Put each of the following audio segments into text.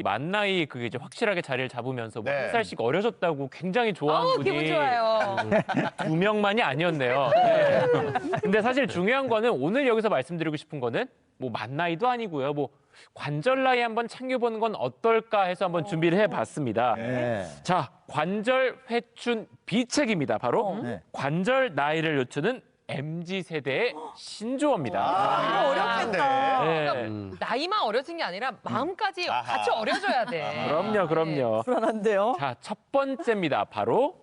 만 나이 그게 이제 확실하게 자리를 잡으면서 뭐 네. 한 살씩 어려졌다고 굉장히 좋아하는 분이 기분 좋아요. 2명만이 아니었네요. 네. 근데 사실 중요한 거는 오늘 여기서 말씀드리고 싶은 거는 뭐 만 나이도 아니고요. 뭐 관절 나이 한번 챙겨보는 건 어떨까 해서 한번 준비를 해봤습니다. 네. 자, 관절 회춘 비책입니다. 바로 네. 관절 나이를 늦추는 MZ세대의 신조어입니다. 어렵겠다. 네. 나이만 어려진 게 아니라 마음까지 같이 어려져야 돼. 그럼요. 불안한데요. 자, 첫 번째입니다. 바로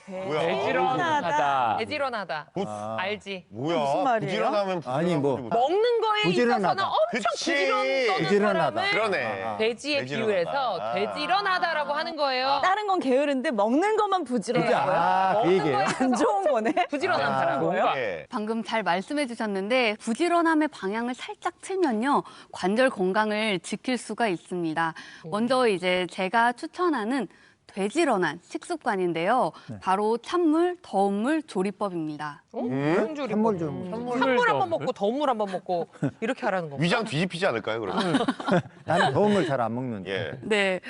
뭐야? 배지런하다. 애지런하다. 아. 알지? 뭐야? 무슨 말이에요? 부지런하면 아니, 뭐. 먹는 거에 부지런하다. 있어서는 엄청 그치. 부지런 부지런하다. 사람을 그러네. 돼지에 돼지런하다. 비유해서 아. 돼지런하다라고 하는 거예요. 다른 건 게으른데 먹는 것만 부지런해요. 아, 그 얘기예요. 안 좋은 거네. 부지런한 사람. 뭔가 예. 방금 잘 말씀해 주셨는데 부지런함의 방향을 살짝 틀면요. 관절 건강을 지킬 수가 있습니다. 먼저 이제 제가 추천하는 되지런한 식습관인데요. 바로 찬물, 더운 물 조리법입니다. 무슨 조리? 찬물 좀. 찬물 한 번 먹고 더운 물 한 번 먹고 이렇게 하라는 거. 위장 뒤집히지 않을까요, 그러면? 나는 더운 걸 잘 안 먹는데. 예. 네,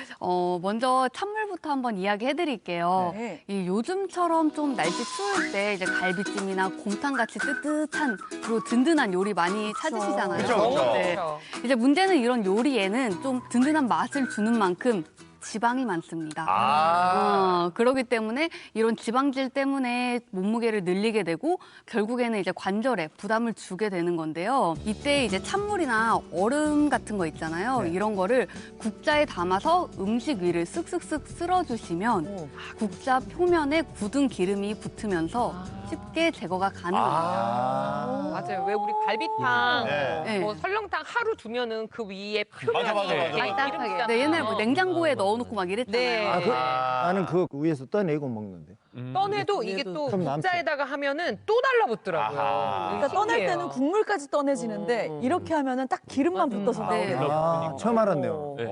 먼저 찬물부터 한번 이야기해 드릴게요. 네. 이 요즘처럼 좀 날씨 추울 때 이제 갈비찜이나 곰탕 같이 뜨뜻한 그리고 든든한 요리 많이 찾으시잖아요. 그쵸, 그쵸. 네. 이제 문제는 이런 요리에는 좀 든든한 맛을 주는 만큼 지방이 많습니다. 그렇기 때문에 이런 지방질 때문에 몸무게를 늘리게 되고 결국에는 이제 관절에 부담을 주게 되는 건데요. 이때 이제 찬물이나 얼음 같은 거 있잖아요. 이런 거를 국자에 담아서 음식 위를 쓱쓱쓱 쓸어주시면 국자 표면에 굳은 기름이 붙으면서 쉽게 제거가 가능합니다. 맞아요. 왜 우리 갈비탕, 네. 뭐 설렁탕 하루 두면은 그 위에 표면이 맞아. 이렇게 딱딱하게. 기름지잖아요. 네, 옛날에 뭐 냉장고에 넣어놓고 막 이랬잖아요. 네. 나는 그 위에서 떠내고 먹는데. 떠내도 이게 또 좀 남죠. 국자에다가 하면은 또 달라붙더라고요. 아하. 그러니까 떠낼 신기해요. 때는 국물까지 떠내지는데 이렇게 하면은 딱 기름만 붙어서 네. 나오네요. 아, 처음 알았네요. 네.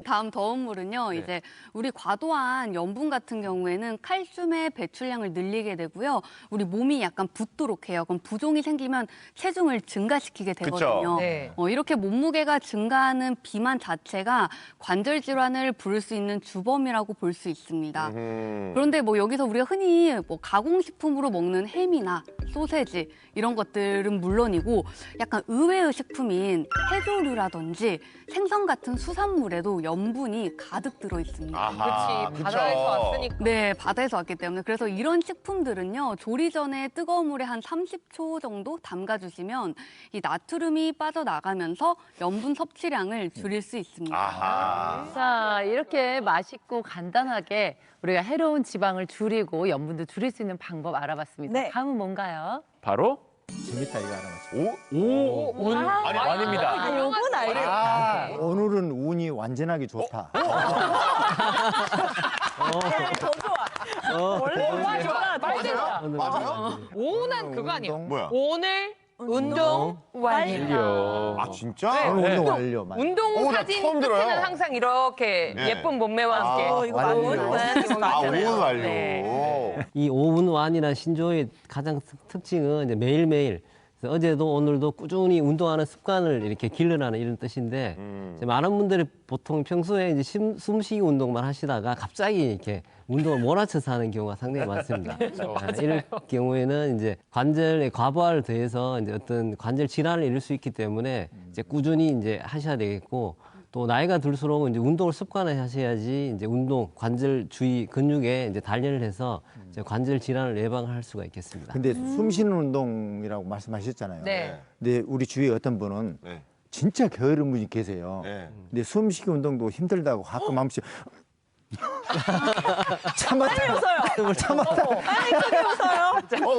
다음 더운 물은요. 이제 우리 과도한 염분 같은 경우에는 칼슘의 배출량을 늘리게 되고요. 우리 몸이 약간 붓도록 해요. 그럼 부종이 생기면 체중을 증가시키게 되거든요. 네. 이렇게 몸무게가 증가하는 비만 자체가 관절 질환을 부를 수 있는 주범이라고 볼 수 있습니다. 그런데 뭐 여기서 우리가 흔히 뭐 가공식품으로 먹는 햄이나 소세지 이런 것들은 물론이고 약간 의외의 식품인 해조류라든지 생선 같은 수산물에도 염분이 가득 들어 있습니다. 아하, 그렇지. 바다에서 왔으니까. 네, 바다에서 왔기 때문에 그래서 이런 식품들은요 조리 전에 뜨거운 물에 한 30초 정도 담가주시면 이 나트륨이 빠져나가면서 염분 섭취량을 줄일 수 있습니다. 아하. 자, 이렇게 맛있고 간단하게 우리가 해로운 지방을 줄이고 염분도 줄일 수 있는 방법 알아봤습니다. 네. 다음은 뭔가요? 바로 재밌다, 이거 알아봤어. 운입니다. 요건 알겠다. 오늘은 운이 완전하게 좋다. 더 좋아. 원래 운이 좋아. 맞아요? 오는 그거 아니에요. 뭐야? 오늘 운동 완료. 아, 진짜? 오늘 운동 완료. 맞아. 운동 나 사진 처음 들어요. 끝에는 항상 이렇게 네. 예쁜 몸매와 함께. 이거 완료. 완료. 아, 오늘 완료. 네. 이 오운완이라는 신조어의 가장 특징은 이제 매일매일 그래서 어제도 오늘도 꾸준히 운동하는 습관을 이렇게 길러라는 이런 뜻인데 이제 많은 분들이 보통 평소에 이제 숨쉬기 운동만 하시다가 갑자기 이렇게 운동을 몰아쳐서 하는 경우가 상당히 많습니다. 이럴 경우에는 이제 관절의 과부하를 더해서 이제 어떤 관절 질환을 일을 수 있기 때문에 이제 꾸준히 이제 하셔야 되겠고 또 나이가 들수록 이제 운동을 습관화하셔야지 이제 운동 관절 주위 근육에 이제 단련을 해서 이제 관절 질환을 예방할 수가 있겠습니다. 근데 숨 쉬는 운동이라고 말씀하셨잖아요. 네. 근데 우리 주위에 어떤 분은 네. 진짜 게으른 분이 계세요. 네. 근데 숨쉬기 운동도 힘들다고 가끔 한 번씩 참았다. 참았다.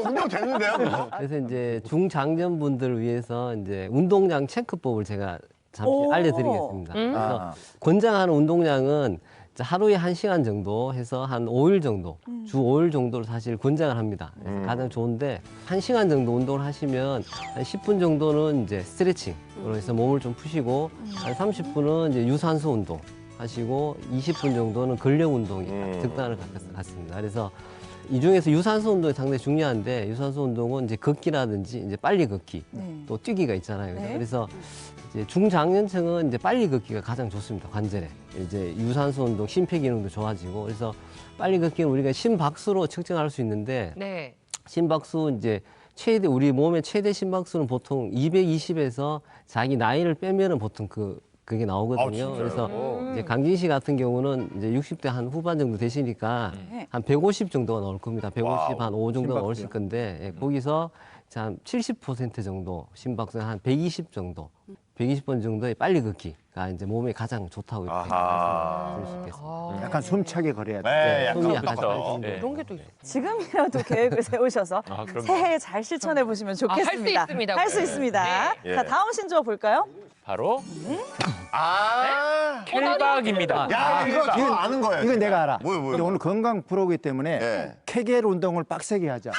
운동 되는데요? 그래서 이제 중장년분들을 위해서 이제 운동량 체크법을 제가 잠시 알려드리겠습니다. 그래서 권장하는 운동량은 이제 하루에 1시간 정도 해서 한 5일 정도, 주 5일 정도를 사실 권장을 합니다. 그래서 가장 좋은데 1시간 정도 운동을 하시면 한 10분 정도는 이제 스트레칭으로 해서 몸을 좀 푸시고 한 30분은 이제 유산소 운동 하시고 20분 정도는 근력 운동이 딱 적당할 것 같습니다. 그래서 이 중에서 유산소 운동이 상당히 중요한데 유산소 운동은 이제 걷기라든지 이제 빨리 걷기 네. 또 뛰기가 있잖아요. 그죠? 네. 그래서 이제 중장년층은 이제 빨리 걷기가 가장 좋습니다. 관절에 이제 유산소 운동, 심폐 기능도 좋아지고 그래서 빨리 걷기는 우리가 심박수로 측정할 수 있는데 네. 심박수 이제 최대 우리 몸의 최대 심박수는 보통 220에서 자기 나이를 빼면은 보통 그게 나오거든요. 진짜요? 그래서 이제 강진 씨 같은 경우는 이제 60대 한 후반 정도 되시니까 한 150 정도가 나올 겁니다. 150 한 5 정도가 나오실 건데 예, 거기서 한 70% 정도 심박수 한 120 정도, 120번 정도의 빨리 걷기가 이제 몸에 가장 좋다고 이렇게 아하. 말씀드릴 수 있겠습니다. 약간 숨차게 걸어야 돼. 네, 약간 숨이 약간 깜빡깜빡. 찰 정도. 네. 그런 게 또 있어. 지금이라도 계획을 세우셔서 아, 그럼요. 새해에 잘 실천해 보시면 좋겠습니다. 있습니다. 할 수 있습니다. 네. 자, 다음 신조어 볼까요? 바로 아. 켈박입니다. 야, 이거 저 아는 거예요. 이건 진짜. 내가 알아. 뭐요? 근데 오늘 건강 프로이기 때문에 네. 케겔 운동을 빡세게 하자.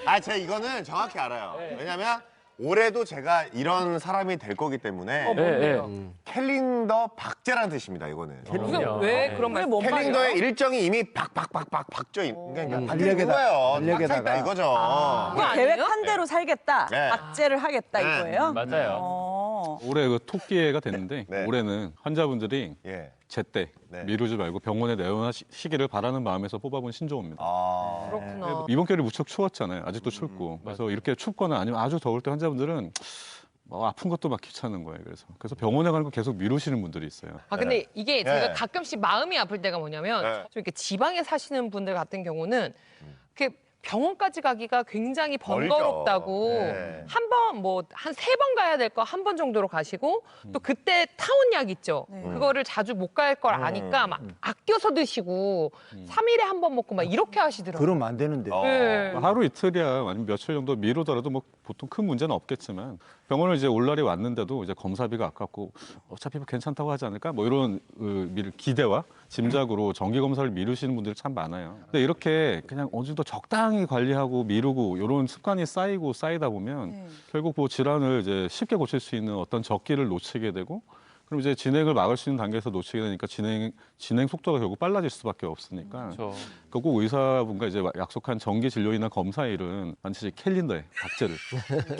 아, 제가 이거는 정확히 알아요. 왜냐면 올해도 제가 이런 사람이 될 거기 때문에 네, 네. 캘린더 박제라는 뜻입니다, 이거는. 무슨 왜 그런 말? 캘린더에 일정이 이미 박박박박 박져 있는 그러니까 달력에다- 거예요. 달력에다가. 빡차 있다 이거죠. 그거 아니에요? 계획한 대로 살겠다. 네. 박제를 하겠다 네. 이거예요? 맞아요. 올해 그 토끼해가 됐는데 네. 올해는 환자분들이 예. 제때 네. 미루지 말고 병원에 내원하시기를 바라는 마음에서 뽑아본 신조어입니다. 아. 그렇구나. 이번 겨울이 무척 추웠잖아요. 아직도 춥고. 그래서 이렇게 춥거나 아니면 아주 더울 때 환자분들은 뭐 아픈 것도 막 귀찮은 거예요. 그래서 병원에 가는 거 계속 미루시는 분들이 있어요. 아 근데 이게 제가 네. 가끔씩 마음이 아플 때가 뭐냐면 네. 좀 이렇게 지방에 사시는 분들 같은 경우는 이렇게 병원까지 가기가 굉장히 번거롭다고 네. 한 번 뭐 한 3번 가야 될 거 한 번 정도로 가시고 또 그때 타원약 있죠. 네. 그거를 자주 못 갈 걸 아니까 막 아껴서 드시고 3일에 한 번 먹고 막 이렇게 하시더라고요. 그러면 안 되는데. 네. 하루 이틀이야 아니면 며칠 정도 미루더라도 뭐 보통 큰 문제는 없겠지만 병원을 이제 올 날이 왔는데도 이제 검사비가 아깝고 어차피 뭐 괜찮다고 하지 않을까 뭐 이런 기대와 짐작으로 정기 검사를 미루시는 분들이 참 많아요. 근데 이렇게 그냥 어느 정도 적당히 관리하고 미루고 이런 습관이 쌓이고 쌓이다 보면 네. 결국 뭐 질환을 이제 쉽게 고칠 수 있는 어떤 적기를 놓치게 되고 그럼 이제 진행을 막을 수 있는 단계에서 놓치게 되니까 진행 속도가 결국 빨라질 수밖에 없으니까 그렇죠. 꼭 의사분과 이제 약속한 정기 진료이나 검사일은 반드시 캘린더에 박제를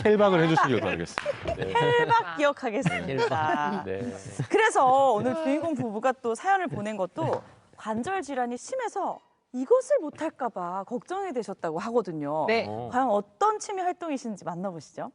캘박을 해주시길 바라겠습니다. 헬박 기억하겠습니다. 네. 그래서 오늘 주인공 부부가 또 사연을 보낸 것도 관절 질환이 심해서 이것을 못할까 봐 걱정이 되셨다고 하거든요. 네. 과연 어떤 취미 활동이신지 만나보시죠.